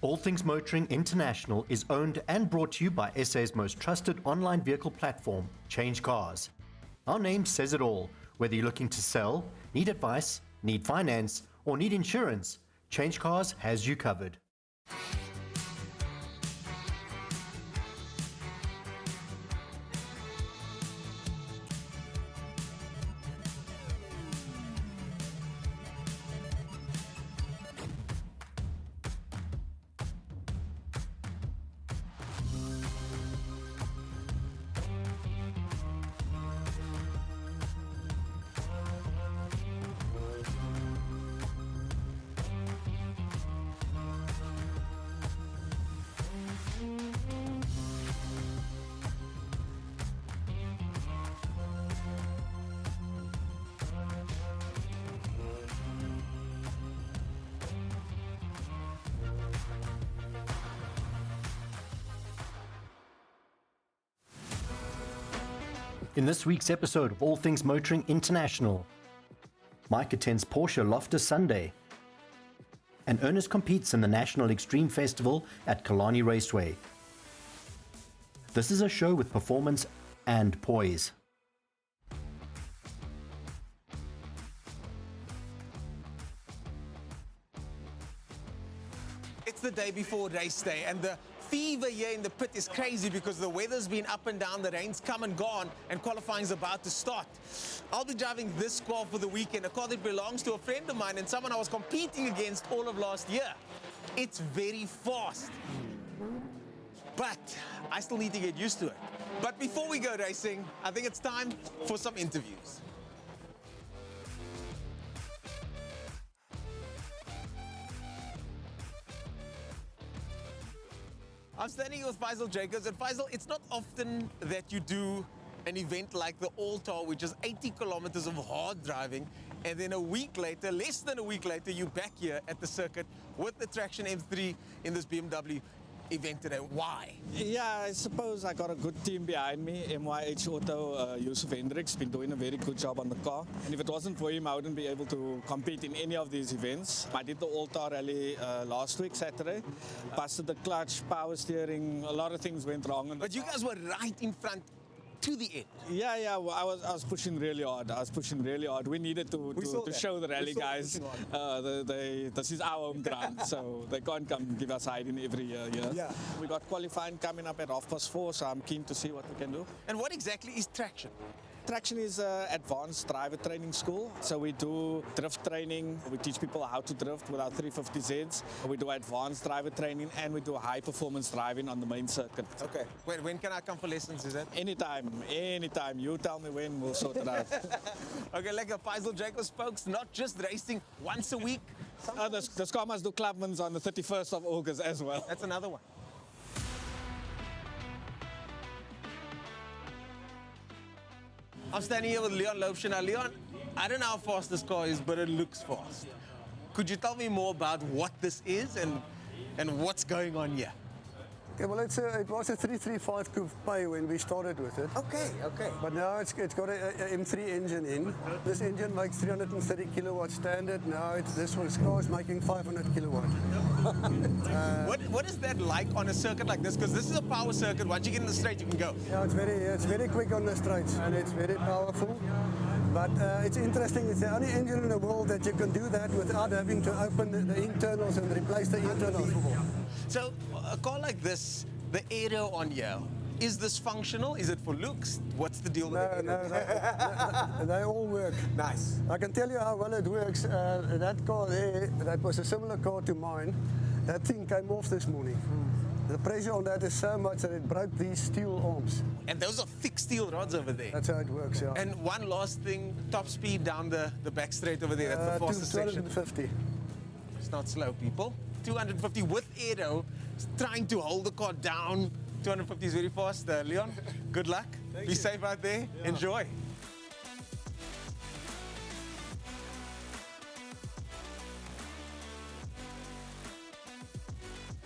All Things Motoring International is owned and brought to you by SA's most trusted online vehicle platform, ChangeCars. Our name says it all. Whether you're looking to sell, need advice, need finance, or need insurance, ChangeCars has you covered. In this week's episode of All Things Motoring International, Mike attends Porsche Loftus Sunday, and Ernest competes in the National Extreme Festival at Killarney Raceway. This is a show with performance and poise. It's the day before race day, and the fever here in the pit is crazy because the weather's been up and down, the rain's come and gone, and qualifying's about to start. I'll be driving this car for the weekend, a car that belongs to a friend of mine and someone I was competing against all of last year. It's very fast, but I still need to get used to it. But before we go racing, I think it's time for some interviews. I'm standing with Faisal Jacobs, and Faisal, it's not often that you do an event like the All-Tar, which is 80 kilometers of hard driving, and then a week later, less than a week later, you're back here at the circuit with the Traction M3 in this BMW event today. Why? Yeah, I suppose I got a good team behind me. MYH Auto, Yusuf Hendricks, been doing a very good job on the car. And if it wasn't for him, I wouldn't be able to compete in any of these events. I did the All-Tar Rally last week, Saturday. Busted the clutch, power steering, a lot of things went wrong. But you guys were right in front to the end. Yeah, well, I was pushing really hard. We needed to show the rally guys this is our home ground, so they can't come give us hiding every year. Yeah. We got qualifying coming up at 4:30, so I'm keen to see what we can do. And what exactly is Traction? Traction is an advanced driver training school. So we do drift training. We teach people how to drift with our 350Zs. We do advanced driver training, and we do high performance driving on the main circuit. Okay. When can I come for lessons, is that? Anytime. You tell me when, we'll sort it out. Okay, like a Faisal Jacobs, folks, not just racing once a week. The car must do Clubman's on the 31st of August as well. That's another one. I'm standing here with Leon Loftus. Now, Leon, I don't know how fast this car is, but it looks fast. Could you tell me more about what this is and what's going on here? Okay, well, it was a 335 coupe when we started with it. Okay. But now it's got a M3 engine in. This engine makes 330 kilowatts standard. Now this car is making 500 kilowatts. What is that like on a circuit like this? Because this is a power circuit. Once you get in the straight, you can go. Yeah, it's very quick on the straights, and it's very powerful. But it's interesting. It's the only engine in the world that you can do that without having to open the internals and replace the internals. So a car like this, the aero on here, is this functional? Is it for looks? What's the deal with it? No, they all work. Nice. I can tell you how well it works. That car there, that was a similar car to mine. That thing came off this morning. The pressure on that is so much that it broke these steel arms. And those are thick steel rods over there. That's how it works, yeah. And one last thing, top speed down the back straight over there. That's the fastest section. 250. It's not slow, people. 250 with aero, trying to hold the car down. 250 is very fast. Leon, good luck. Be safe out there. Yeah. Enjoy.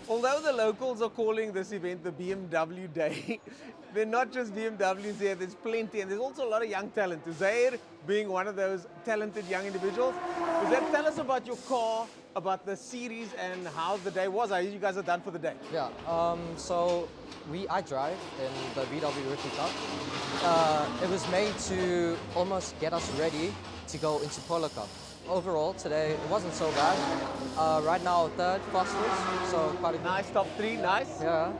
Although the locals are calling this event the BMW Day, they're not just BMWs here, there's plenty, and there's also a lot of young talent. Zaire being one of those talented young individuals. Zaire, tell us about your car about the series and how the day was. You guys are done for the day. Yeah, so I drive in the VW Rookie Cup. It was made to almost get us ready to go into Polo Cup. Overall, today it wasn't so bad. Right now, third fastest, so quite a good. Nice, top 3, nice. Yeah,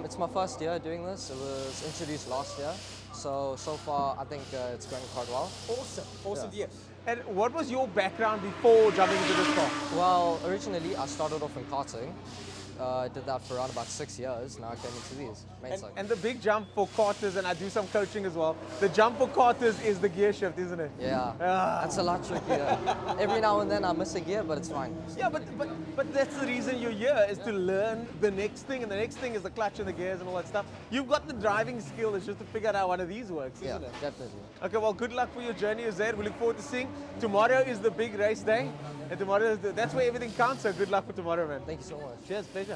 it's my first year doing this. It was introduced last year. So far, I think it's going quite well. Awesome year. And what was your background before jumping into this car? Well, originally I started off in karting. I did that for around about 6 years. Now I came into these main cycles. And the big jump for karters, and I do some coaching as well, the jump for karters is the gear shift, isn't it? Yeah, that's a lot trickier. Every now and then I miss a gear, but it's fine. Yeah, but that's the reason you're here, is to learn the next thing, and the next thing is the clutch and the gears and all that stuff. You've got the driving skill, it's just to figure out how one of these works, isn't it? Yeah, definitely. Okay, well, good luck for your journey, Uzair. We look forward to seeing. Tomorrow is the big race day, and tomorrow is that's where everything counts, so good luck for tomorrow, man. Thank you so much. Cheers, pleasure.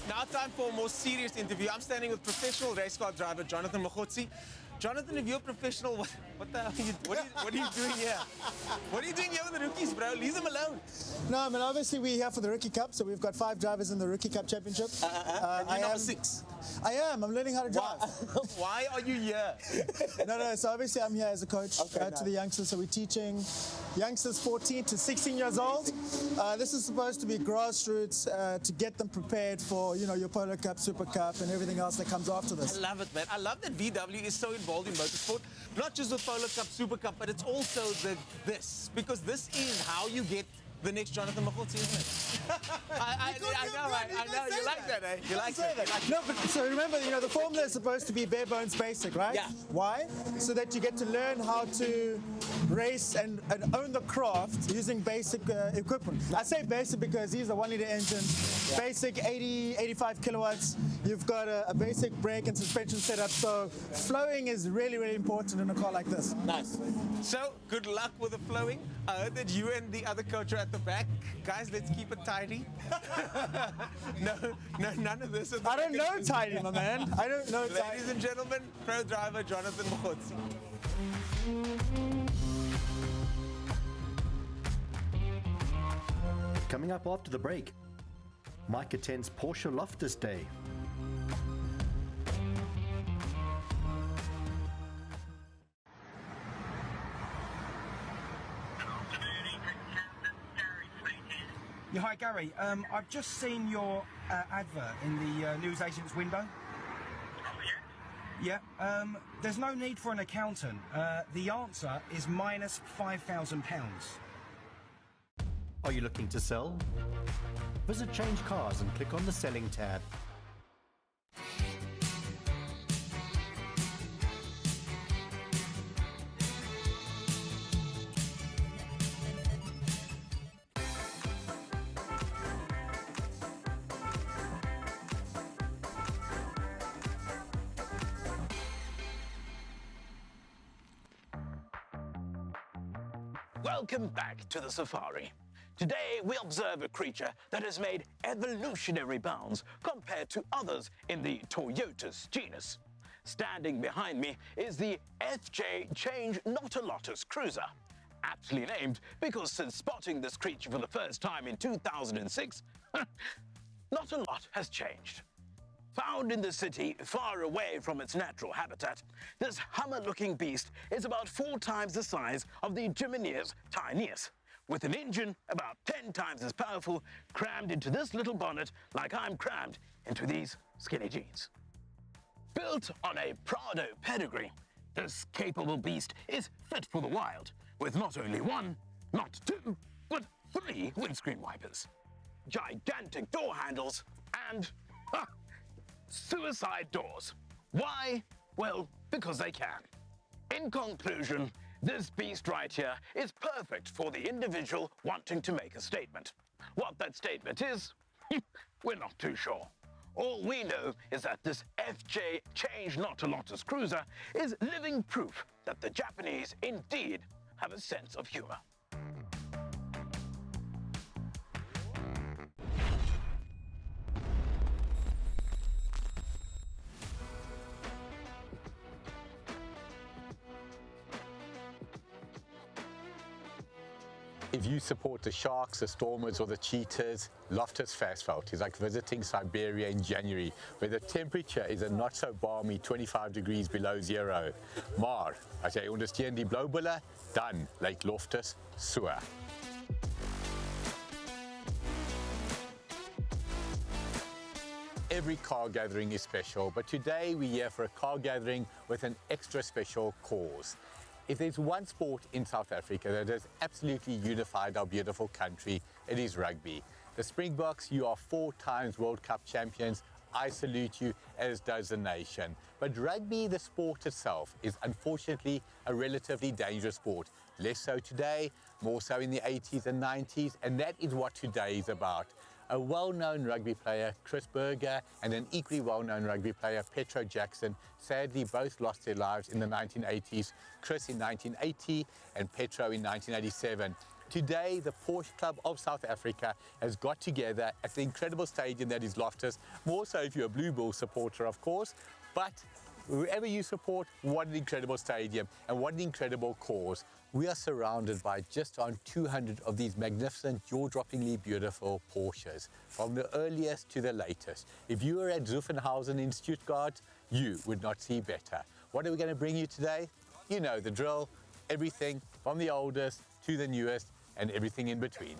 Now time for a more serious interview. I'm standing with professional race car driver Jonathan Mokgotsi. Jonathan, if you're professional, what the hell are you, what are you doing here? What are you doing here with the rookies, bro? Leave them alone. No, I mean, obviously we're here for the Rookie Cup, so we've got 5 drivers in the Rookie Cup Championship. And you're number 6. I am. I'm learning how to drive. Why are you here? No, so obviously I'm here as a coach to the youngsters, so we're teaching youngsters 14 to 16 years old. This is supposed to be grassroots to get them prepared for, you know, your Polo Cup, Super Cup, and everything else that comes after this. I love it, man. I love that VW is so involved in motorsport, not just with Polo Cup, Super Cup, but it's also this, because this is how you get the next Jonathan Mokgotsi, isn't it? I know. You like that, eh? You like that. No, but so remember, you know, the formula is supposed to be bare bones basic, right? Yeah. Why? So that you get to learn how to race and own the craft using basic equipment. I say basic because these are 1 liter engines, basic 80, 85 kilowatts. You've got a basic brake and suspension setup. So flowing is really, really important in a car like this. Nice. So, good luck with the flowing. I heard that you and the other coach are at the back. Guys, let's keep it tidy. No, none of this. I don't know tidy, my man. I don't know tidy. Ladies and gentlemen, pro driver Jonathan Mokgotsi. Coming up after the break, Mike attends Porsche Loftus Day. Yeah, hi Gary. I've just seen your advert in the newsagent's window. Yeah. There's no need for an accountant. The answer is minus £5,000. Are you looking to sell? Visit Change Cars and click on the Selling tab. Welcome back to the safari. Today we observe a creature that has made evolutionary bounds compared to others in the Toyota's genus. Standing behind me is the FJ Change Not a Lotus Cruiser. Aptly named because since spotting this creature for the first time in 2006, not a lot has changed. Found in the city, far away from its natural habitat, this Hummer-looking beast is about 4 times the size of the Jiminy's tiniest, with an engine about 10 times as powerful crammed into this little bonnet like I'm crammed into these skinny jeans. Built on a Prado pedigree, this capable beast is fit for the wild, with not only 1, not 2, but 3 windscreen wipers, gigantic door handles, and suicide doors. Why? Well, because they can. In conclusion, this beast right here is perfect for the individual wanting to make a statement. What that statement is, we're not too sure. All we know is that this FJ Change Not a Lotus Cruiser is living proof that the Japanese indeed have a sense of humor. If you support the Sharks, the Stormers or the Cheetahs, Loftus Fastfelt is like visiting Siberia in January, where the temperature is a not so balmy 25 degrees below zero. Maar, as jy ondersteun die blou bulle, dan lyk Loftus so. Every car gathering is special, but today we're here for a car gathering with an extra special cause. If there's one sport in South Africa that has absolutely unified our beautiful country, it is rugby. The Springboks, you are 4 times World Cup champions. I salute you, as does the nation. But rugby, the sport itself, is unfortunately a relatively dangerous sport. Less so today, more so in the 80s and 90s, and that is what today is about. A well-known rugby player, Chris Berger, and an equally well-known rugby player, Petro Jackson, sadly both lost their lives in the 1980s, Chris in 1980 and Petro in 1987. Today, the Porsche Club of South Africa has got together at the incredible stadium that is Loftus, more so if you're a Blue Bull supporter, of course, but whoever you support, what an incredible stadium and what an incredible cause. We are surrounded by just on 200 of these magnificent, jaw-droppingly beautiful Porsches, from the earliest to the latest. If you were at Zuffenhausen in Stuttgart, you would not see better. What are we going to bring you today? You know the drill, everything from the oldest to the newest and everything in between.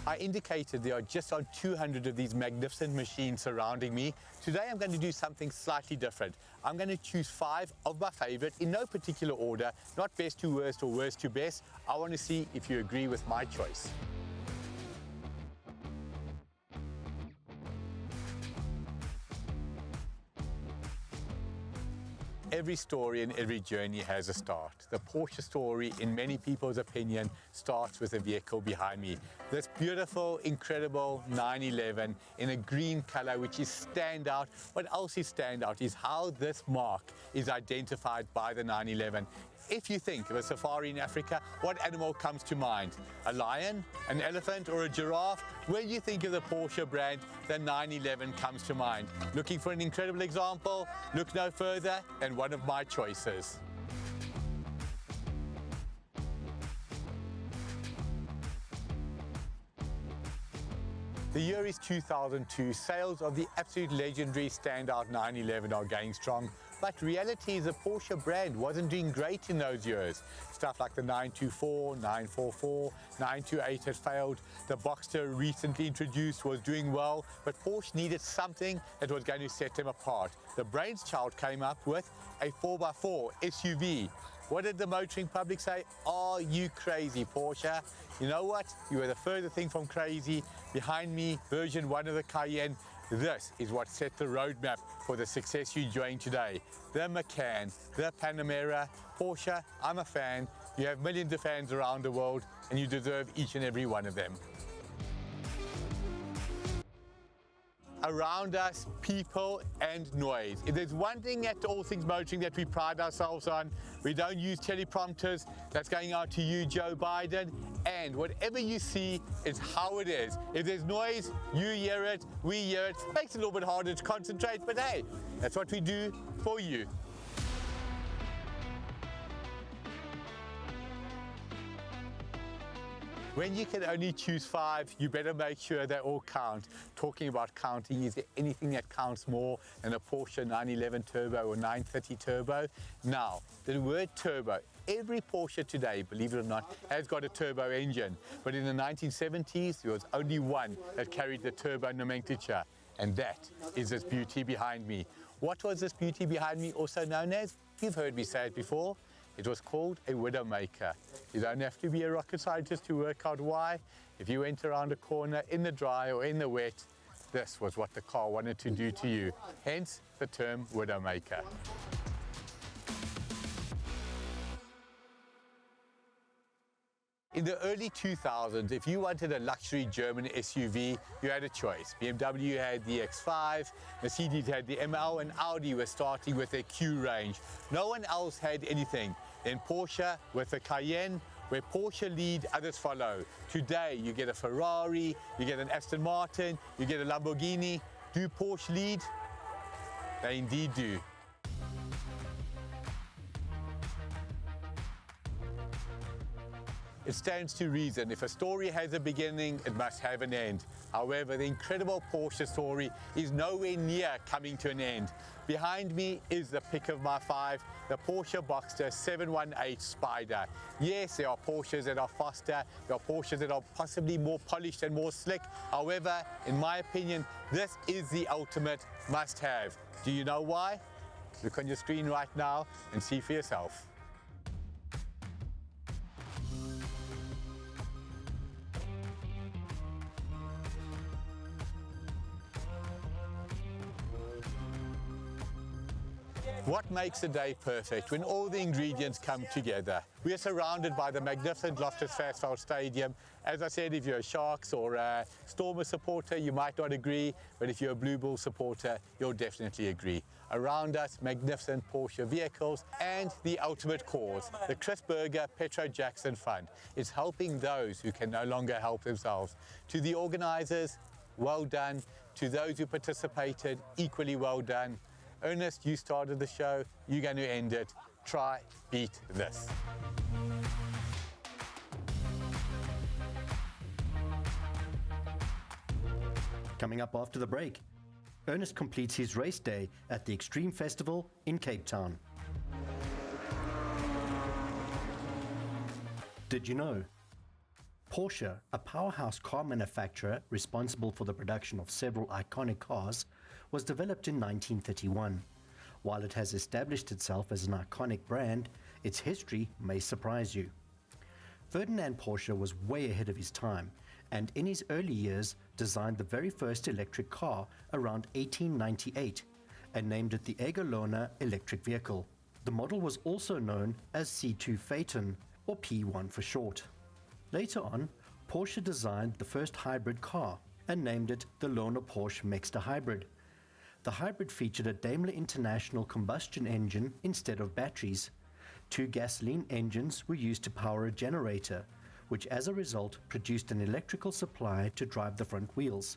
I indicated there are just on 200 of these magnificent machines surrounding me. Today I'm going to do something slightly different. I'm going to choose 5 of my favorite in no particular order, not best to worst or worst to best. I want to see if you agree with my choice. Every story and every journey has a start. The Porsche story, in many people's opinion, starts with the vehicle behind me. This beautiful, incredible 911 in a green color, which is standout. What else is standout is how this mark is identified by the 911. If you think of a safari in Africa, what animal comes to mind? A lion, an elephant, or a giraffe? When you think of the Porsche brand, the 911 comes to mind. Looking for an incredible example? Look no further than one of my choices. The year is 2002. Sales of the absolute legendary standout 911 are going strong. But reality is the Porsche brand wasn't doing great in those years. Stuff like the 924, 944, 928 had failed. The Boxster recently introduced was doing well, but Porsche needed something that was going to set them apart. The brainchild came up with a 4x4 SUV. What did the motoring public say? Are you crazy, Porsche? You know what? You were the further thing from crazy. Behind me, version 1 of the Cayenne. This is what set the roadmap for the success you're enjoying today. The Macan, the Panamera, Porsche, I'm a fan. You have millions of fans around the world and you deserve each and every one of them. Around us, people and noise. If there's one thing at All Things Motoring that we pride ourselves on, we don't use teleprompters. That's going out to you, Joe Biden. And whatever you see is how it is. If there's noise, you hear it, we hear it. Makes it a little bit harder to concentrate, but hey, that's what we do for you. When you can only choose 5, you better make sure they all count. Talking about counting, is there anything that counts more than a Porsche 911 Turbo or 930 Turbo? Now, the word turbo, every Porsche today, believe it or not, has got a turbo engine. But in the 1970s, there was only one that carried the turbo nomenclature, and that is this beauty behind me. What was this beauty behind me also known as? You've heard me say it before. It was called a Widowmaker. You don't have to be a rocket scientist to work out why. If you went around a corner in the dry or in the wet, this was what the car wanted to do to you. Hence the term Widowmaker. In the early 2000s, if you wanted a luxury German SUV, you had a choice. BMW had the X5, Mercedes had the ML, and Audi was starting with their Q range. No one else had anything. Then Porsche with the Cayenne, where Porsche lead, others follow. Today, you get a Ferrari, you get an Aston Martin, you get a Lamborghini. Do Porsche lead? They indeed do. It stands to reason, if a story has a beginning, it must have an end. However, the incredible Porsche story is nowhere near coming to an end. Behind me is the pick of my five, the Porsche Boxster 718 Spider. Yes, there are Porsches that are faster, there are Porsches that are possibly more polished and more slick. However, in my opinion, this is the ultimate must-have. Do you know why? Look on your screen right now and see for yourself. What makes a day perfect? When all the ingredients come together. We are surrounded by the magnificent Loftus Fastfowl Stadium. As I said, if you're a Sharks or a Stormers supporter, you might not agree, but if you're a Blue Bull supporter, you'll definitely agree. Around us, magnificent Porsche vehicles and the ultimate cause, the Chris Berger Petro Jackson Fund. It's helping those who can no longer help themselves. To the organisers, well done. To those who participated, equally well done. Ernest, you started the show, you're going to end it. Try, beat this. Coming up after the break, Ernest completes his race day at the Extreme Festival in Cape Town. Did you know? Porsche, a powerhouse car manufacturer responsible for the production of several iconic cars, was developed in 1931. While it has established itself as an iconic brand, its history may surprise you. Ferdinand Porsche was way ahead of his time, and in his early years designed the very first electric car around 1898 and named it the Egolona electric vehicle. The model was also known as C2 Phaeton, or P1 for short. Later on, Porsche designed the first hybrid car and named it the Lohner Porsche Mexter Hybrid. The hybrid featured a Daimler International combustion engine instead of batteries. Two gasoline engines were used to power a generator, which as a result produced an electrical supply to drive the front wheels.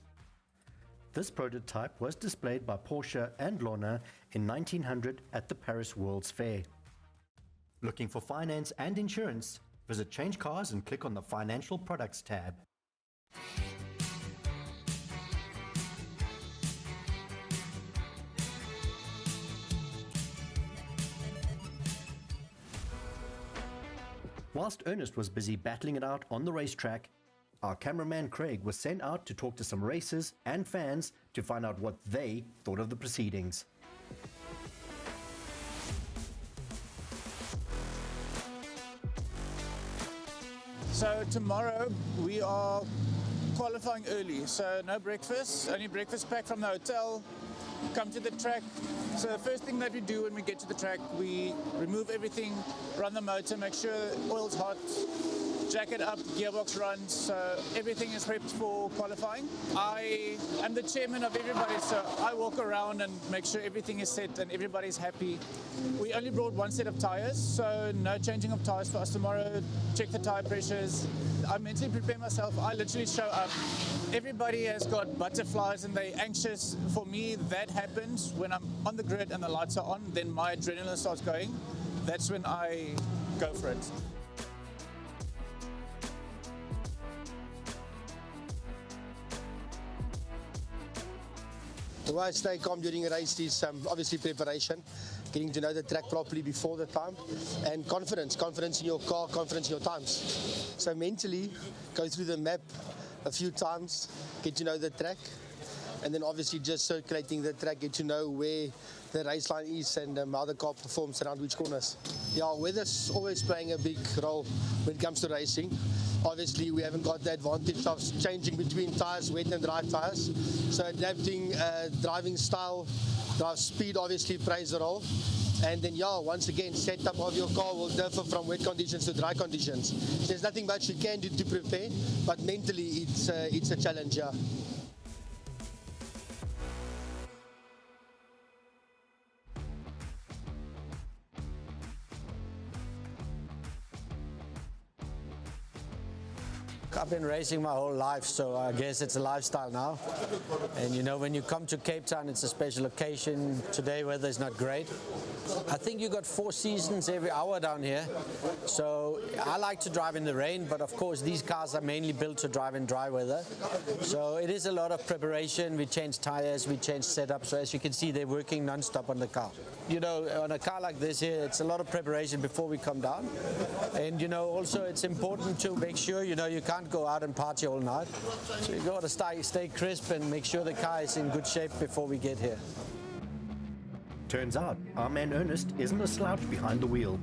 This prototype was displayed by Porsche and Lohner in 1900 at the Paris World's Fair. Looking for finance and insurance? Visit Change Cars and click on the Financial Products tab. Whilst Ernest was busy battling it out on the racetrack, our cameraman Craig was sent out to talk to some racers and fans to find out what they thought of the proceedings. So tomorrow we are qualifying early, so no breakfast, only breakfast pack from the hotel, come to the track. So the first thing that we do when we get to the track, we remove everything, run the motor, make sure oil's hot, jack it up, gearbox runs, so everything is prepped for qualifying. I am the chairman of everybody, so I walk around and make sure everything is set and everybody's happy. We only brought one set of tires, so no changing of tires for us tomorrow, check the tire pressures. I mentally prepare myself, I literally show up. Everybody has got butterflies and they're anxious. For me, that happens when I'm on the grid and the lights are on, then my adrenaline starts going. That's when I go for it. The way I stay calm during a race is obviously preparation, getting to know the track properly before the time, and confidence in your car, confidence in your times. So mentally, go through the map a few times, get to know the track, and then obviously just circulating the track, get to know where the race line is and how the car performs around which corners. Yeah, weather's always playing a big role when it comes to racing. Obviously, we haven't got the advantage of changing between tyres, wet and dry tyres. So adapting driving style, drive speed obviously plays a role. And then, yeah, once again, setup of your car will differ from wet conditions to dry conditions. There's nothing much you can do to prepare, but mentally it's a challenge, yeah. Up been racing my whole life, so I guess it's a lifestyle now. And you know, when you come to Cape Town, it's a special occasion. Today weather is not great. I think you got 4 seasons every hour down here. So I like to drive in the rain, but of course these cars are mainly built to drive in dry weather. So it is a lot of preparation. We change tires, we change setup. So as you can see, they're working non-stop on the car. You know, on a car like this here, it's a lot of preparation before we come down. And you know, also it's important to make sure, you know, you can't go out and party all night. So you got to stay crisp and make sure the car is in good shape before we get here. Turns out, our man Ernest isn't a slouch behind the wheel.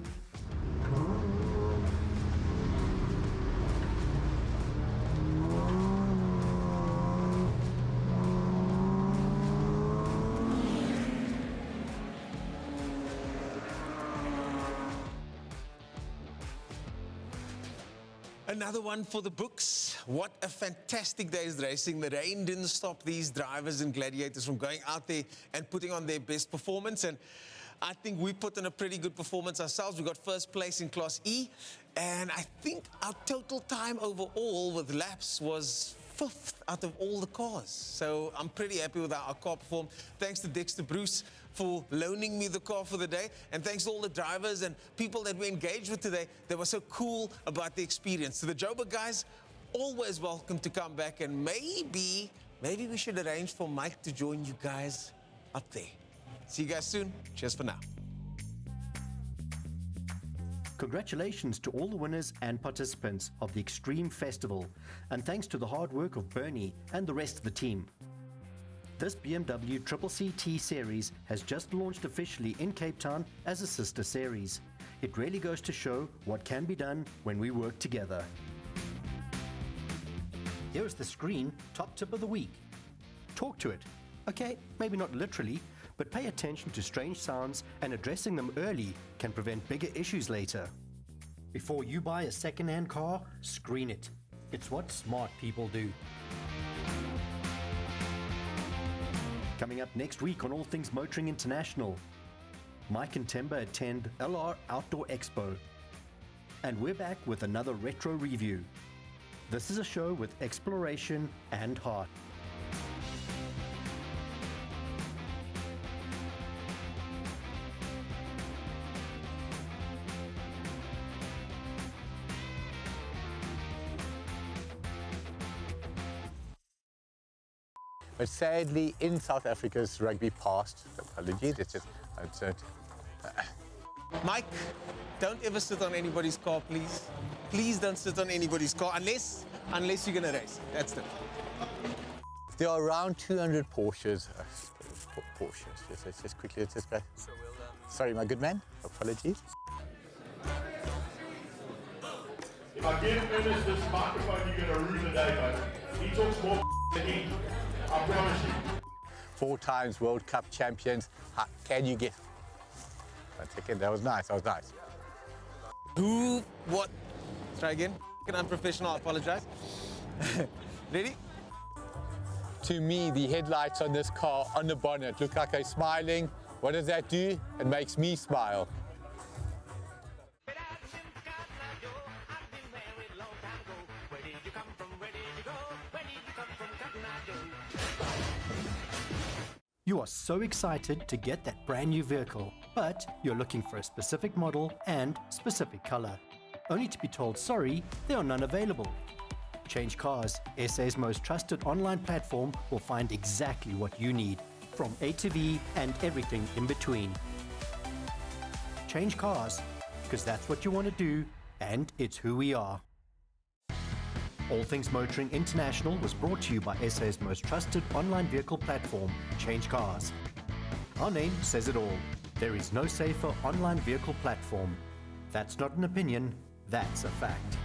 Another one for the books. What a fantastic day's racing. The rain didn't stop these drivers and gladiators from going out there and putting on their best performance. And I think we put in a pretty good performance ourselves. We got first place in Class E. And I think our total time overall with laps was 5th out of all the cars. So I'm pretty happy with how our car performed. Thanks to Dexter Bruce for loaning me the car for the day. And thanks to all the drivers and people that we engaged with today that were so cool about the experience. To the Joburg guys, always welcome to come back. And maybe we should arrange for Mike to join you guys up there. See you guys soon. Cheers for now. Congratulations to all the winners and participants of the Extreme Festival, and thanks to the hard work of Bernie and the rest of the team. This BMW CCC series has just launched officially in Cape Town as a sister series. It really goes to show what can be done when we work together. Here's the screen top tip of the week. Talk to it. Okay, maybe not literally, but pay attention to strange sounds, and addressing them early can prevent bigger issues later. Before you buy a second-hand car, screen it. It's what smart people do. Coming up next week on All Things Motoring International, Mike and Timber attend LR Outdoor Expo. And we're back with another retro review. This is a show with exploration and heart. But sadly, in South Africa's rugby past, apologies, it's just, Mike, don't ever sit on anybody's car, please. Please don't sit on anybody's car unless you're going to race. That's it. There are around 200 Porsches. Let's just quickly, let's just go. Sorry, my good man. Apologies. If I give Ernest this microphone, you're going to ruin the day, mate. He talks more than he. I promise you. 4 times World Cup champions. How can you get? That was nice. Who? What? Try again. Unprofessional. I apologize. Ready? To me, the headlights on this car, on the bonnet, look like they're smiling. What does that do? It makes me smile. You are so excited to get that brand new vehicle, but you're looking for a specific model and specific color, only to be told, sorry, there are none available. Change Cars, SA's most trusted online platform, will find exactly what you need, from A to V and everything in between. Change Cars, because that's what you want to do, and it's who we are. All Things Motoring International was brought to you by SA's most trusted online vehicle platform, Change Cars. Our name says it all. There is no safer online vehicle platform. That's not an opinion, that's a fact.